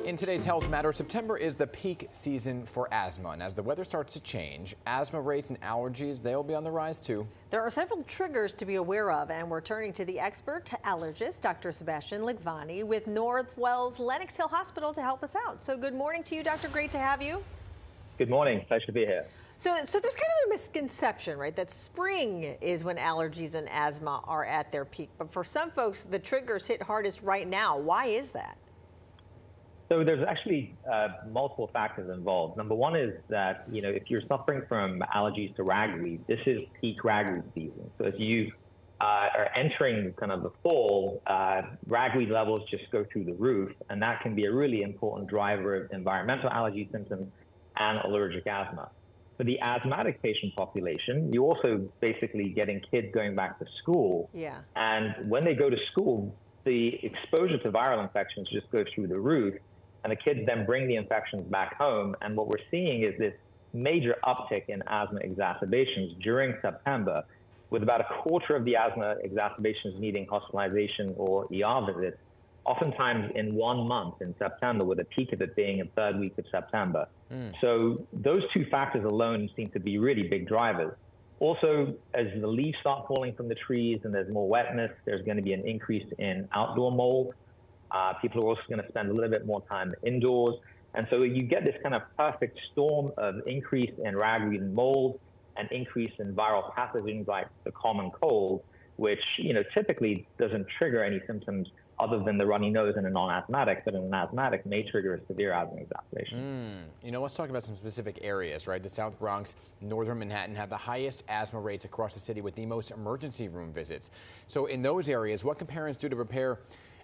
In today's Health Matter, September is the peak season for asthma, and as the weather starts to change, asthma rates and allergies, they'll be on the rise too. There are several triggers to be aware of, and we're turning to the expert allergist, Dr. Sebastian Lighvani, with Northwell's Lenox Hill Hospital to help us out. So good morning to you, Doctor. Great to have you. Good morning. Pleasure to be here. So there's kind of a misconception, right, that spring is when allergies and asthma are at their peak. But for some folks, the triggers hit hardest right now. Why is that? So there's actually multiple factors involved. Number one is that, if you're suffering from allergies to ragweed, this is peak ragweed season. So as you are entering kind of the fall, ragweed levels just go through the roof, and that can be a really important driver of environmental allergy symptoms and allergic asthma. For the asthmatic patient population, you're also basically getting kids going back to school. Yeah. And when they go to school, the exposure to viral infections just goes through the roof, and the kids then bring the infections back home. And what we're seeing is this major uptick in asthma exacerbations during September, with about a quarter of the asthma exacerbations needing hospitalization or ER visits, oftentimes in 1 month in September, with a peak of it being in third week of September. So those two factors alone seem to be really big drivers. Also, as the leaves start falling from the trees and there's more wetness, there's going to be an increase in outdoor mold. People are also going to spend a little bit more time indoors. And so you get this kind of perfect storm of increase in ragweed and mold and increase in viral pathogens like the common cold, which typically doesn't trigger any symptoms other than the runny nose in a non-asthmatic, but in an asthmatic may trigger a severe asthma exacerbation. Let's talk about some specific areas, right? The South Bronx, northern Manhattan have the highest asthma rates across the city with the most emergency room visits. So in those areas, what can parents do to prepare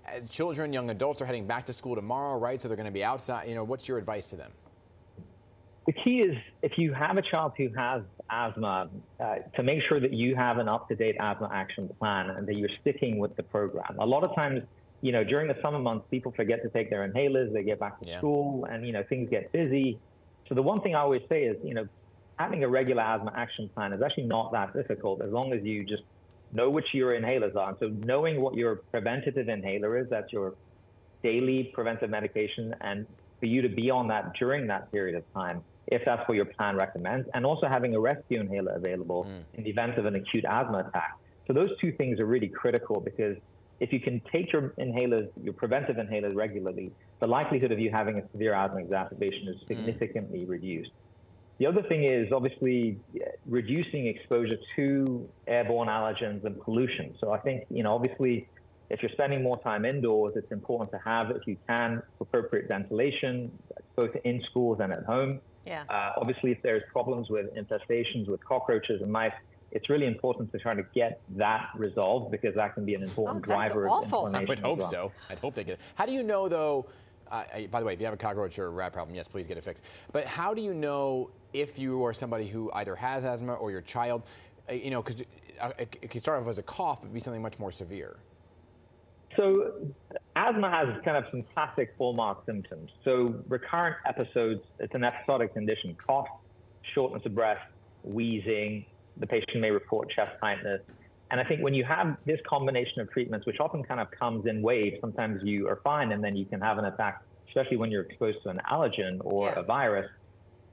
as children, young adults are heading back to school tomorrow, right? So they're going to be outside. What's your advice to them? The key is, if you have a child who has asthma, to make sure that you have an up-to-date asthma action plan and that you're sticking with the program. A lot of times, during the summer months, people forget to take their inhalers, they get back to school, and, things get busy. So the one thing I always say is, having a regular asthma action plan is actually not that difficult, as long as you just know which your inhalers are. And so knowing what your preventative inhaler is, that's your daily preventive medication, and for you to be on that during that period of time, if that's what your plan recommends, and also having a rescue inhaler available in the event of an acute asthma attack. So those two things are really critical, because if you can take your inhalers, your preventive inhalers regularly, the likelihood of you having a severe asthma exacerbation is significantly reduced. The other thing is obviously reducing exposure to airborne allergens and pollution. So I think, obviously, if you're spending more time indoors, it's important to have, if you can, appropriate ventilation, both in schools and at home. Yeah. Obviously, if there's problems with infestations with cockroaches and mice, it's really important to try to get that resolved, because that can be an important driver of inflammation. I would hope so. I'd hope they get it. How do you know, though, by the way, if you have a cockroach or a rat problem, yes, please get it fixed. But how do you know if you are somebody who either has asthma or your child, because it can start off as a cough, but be something much more severe? So asthma has kind of some classic hallmark symptoms. So recurrent episodes, it's an episodic condition: cough, shortness of breath, wheezing. The patient may report chest tightness. And I think when you have this combination of treatments, which often kind of comes in waves, sometimes you are fine and then you can have an attack, especially when you're exposed to an allergen or a virus.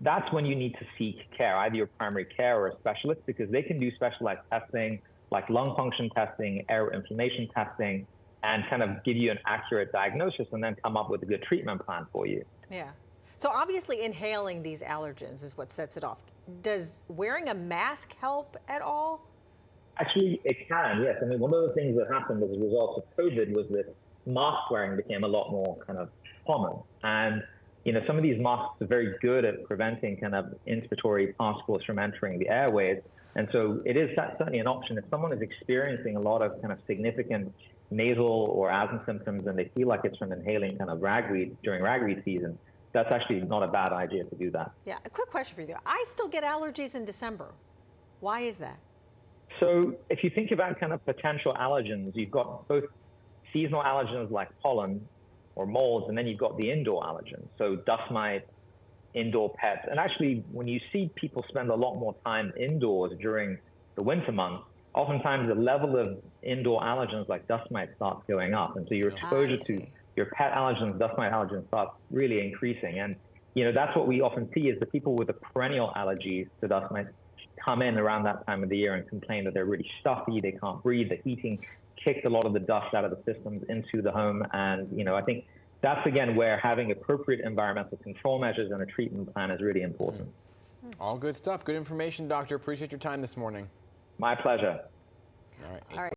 That's when you need to seek care, either your primary care or a specialist, because they can do specialized testing like lung function testing, air inflammation testing, and kind of give you an accurate diagnosis and then come up with a good treatment plan for you. Yeah. So obviously inhaling these allergens is what sets it off. Does wearing a mask help at all? Actually, it can, yes. I mean, one of the things that happened as a result of COVID was that mask wearing became a lot more kind of common. And, some of these masks are very good at preventing kind of inspiratory particles from entering the airways. And so it is certainly an option. If someone is experiencing a lot of kind of significant nasal or asthma symptoms and they feel like it's from inhaling kind of ragweed during ragweed season, that's actually not a bad idea to do that. Yeah, a quick question for you. I still get allergies in December. Why is that? So if you think about kind of potential allergens, you've got both seasonal allergens like pollen or molds, and then you've got the indoor allergens, so dust mite, indoor pets. And actually, when you see people spend a lot more time indoors during the winter months, oftentimes the level of indoor allergens like dust mite starts going up. And so your exposure to your pet allergens, dust mite allergens start really increasing. And, that's what we often see is the people with the perennial allergies to dust mites come in around that time of the year and complain that they're really stuffy, they can't breathe, the heating kicked a lot of the dust out of the systems into the home. And, I think that's, again, where having appropriate environmental control measures and a treatment plan is really important. All good stuff. Good information, doctor. Appreciate your time this morning. My pleasure. All right. All right.